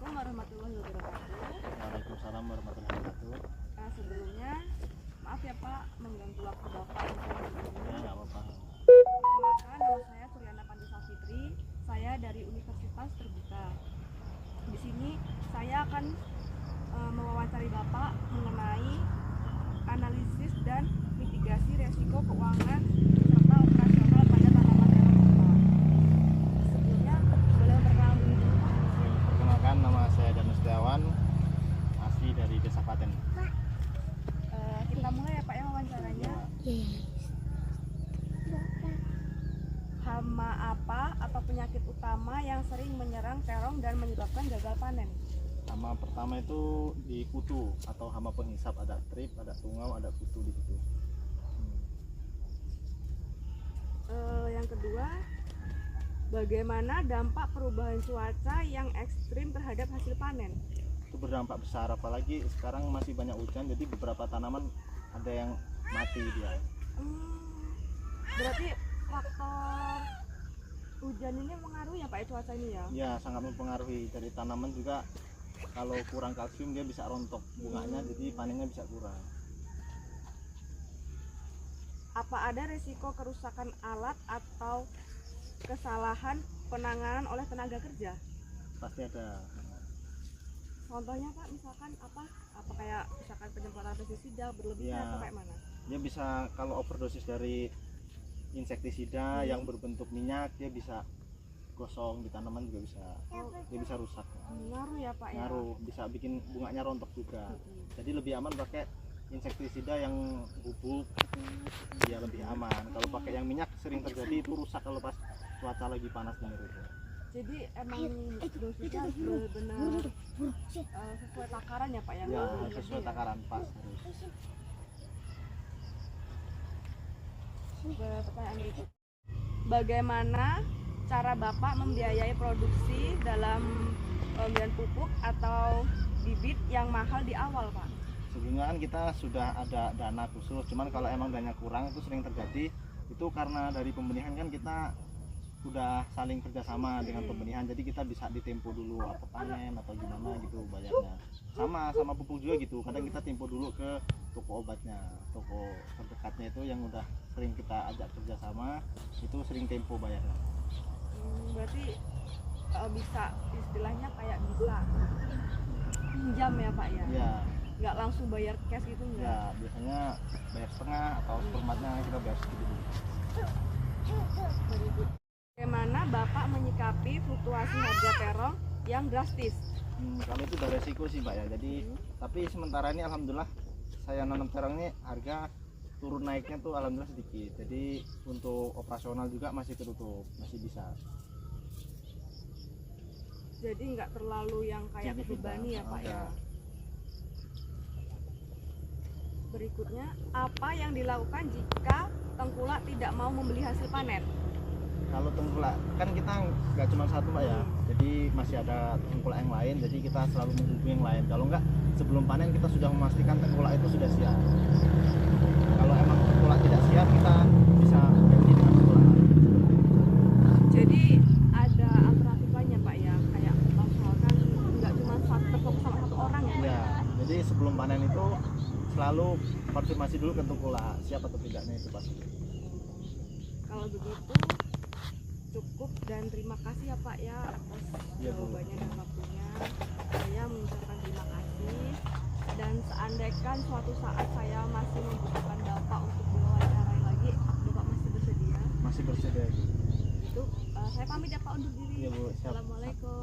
Assalamualaikum warahmatullahi wabarakatuh. Waalaikumsalam warahmatullahi wabarakatuh. Sebelumnya maaf ya Pak mengganggu waktu Bapak di sini. Ya, nggak apa-apa. Perkenalkan, nama saya Suryana Pandisa Fitri. Saya dari Universitas Terbuka. Di sini saya akan mewawancari Bapak mengenai analisis dan mitigasi resiko keuangan serta operasional pada tanaman terong Bapak. Sebelumnya boleh memperkenalkan diri dulu, Pak? Perkenalkan, nama saya Danus Setiawan, asli dari Desa Klaten. Kita mulai ya Pak ya wawancaranya. Hama apa atau penyakit utama yang sering menyerang terong dan menyebabkan gagal panen? Hama pertama itu di kutu atau hama penghisap, ada trip, ada tungau, ada kutu di situ. Yang kedua, bagaimana dampak perubahan cuaca yang ekstrim terhadap hasil panen? Itu berdampak besar, apalagi sekarang masih banyak hujan, jadi beberapa tanaman ada yang mati dia. Berarti faktor hujan ini mengaruhi ya Pak ya, cuaca ini ya? Ya, sangat mempengaruhi. Dari tanaman juga kalau kurang kalsium dia bisa rontok bunganya, jadi panennya bisa kurang. Apa ada risiko kerusakan alat atau kesalahan penanganan oleh tenaga kerja? Pasti ada. Contohnya Pak, misalkan apa kayak misalkan penyemprotan pestisida berlebihan Ya, atau kayak mana? dia bisa kalau overdosis dari insektisida yang berbentuk minyak, dia bisa gosong di tanaman, juga bisa, dia bisa rusak. Ngaruh ya Pak ya? Ngaruh, bisa bikin bunganya rontok juga. Jadi lebih aman pakai insektisida yang bubuk, dia lebih aman. Kalau pakai yang minyak sering terjadi itu rusak kalau pas cuaca lagi panas bener itu. Jadi emang dosisnya harus benar-benar sesuai takaran ya Pak ya? Ya, Nggak sesuai berlebih ya? takaran pas harus. Pertanyaan berikut. Bagaimana cara Bapak membiayai produksi dalam pembelian pupuk atau bibit yang mahal di awal Pak? Sebelumnya kan kita sudah ada dana khusus, cuman kalau emang dananya kurang itu sering terjadi. Itu karena dari pembenihan kan kita udah saling kerjasama dengan pembenihan, jadi kita bisa ditempo dulu atau panen atau gimana gitu bayarnya. Sama pupuk juga gitu, kadang kita tempo dulu ke toko obatnya, toko terdekatnya itu yang udah sering kita ajak kerjasama, itu sering tempo bayarnya. Berarti bisa istilahnya kayak bisa pinjam ya Pak ya? Ya, Nggak langsung bayar cash gitu nggak? ya biasanya bayar setengah atau seperempatnya kita bayar sedikit dulu. Bagaimana Bapak menyikapi fluktuasi harga terong yang drastis? Kalau itu udah resiko sih Mbak ya, jadi tapi sementara ini alhamdulillah saya nanam terong ini harga turun naiknya tuh alhamdulillah sedikit, jadi untuk operasional juga masih ketutup, masih bisa. Jadi nggak terlalu yang kayak terbebani ya Pak ya? Berikutnya, apa yang dilakukan jika tengkulak tidak mau membeli hasil panen? Kalau tengkulak kan kita nggak cuma satu Mbak ya, jadi masih ada tengkulak yang lain, jadi kita selalu menghubungi yang lain. Kalau nggak sebelum panen kita sudah memastikan tengkulak itu sudah siap. Kalau emang tengkulak tidak siap, kita bisa ganti dengan tengkulak. Jadi ada alternatif lainnya Pak ya, kayak misalkan nggak cuma terfokus sama satu orang ya Pak? Ya, jadi sebelum panen itu selalu konfirmasi dulu ke tengkulak siap atau tidaknya itu pasti. Kalau begitu cukup dan terima kasih ya Pak ya atas Iya, Bu. jawabannya dan waktunya. Saya mengucapkan terima kasih, dan seandainya suatu saat saya masih membutuhkan Bapak untuk diwawancara lagi, Bapak masih bersedia? Masih bersedia gitu. Itu saya pamit ya Pak undur diri. Iya, Bu. Siap. Assalamualaikum.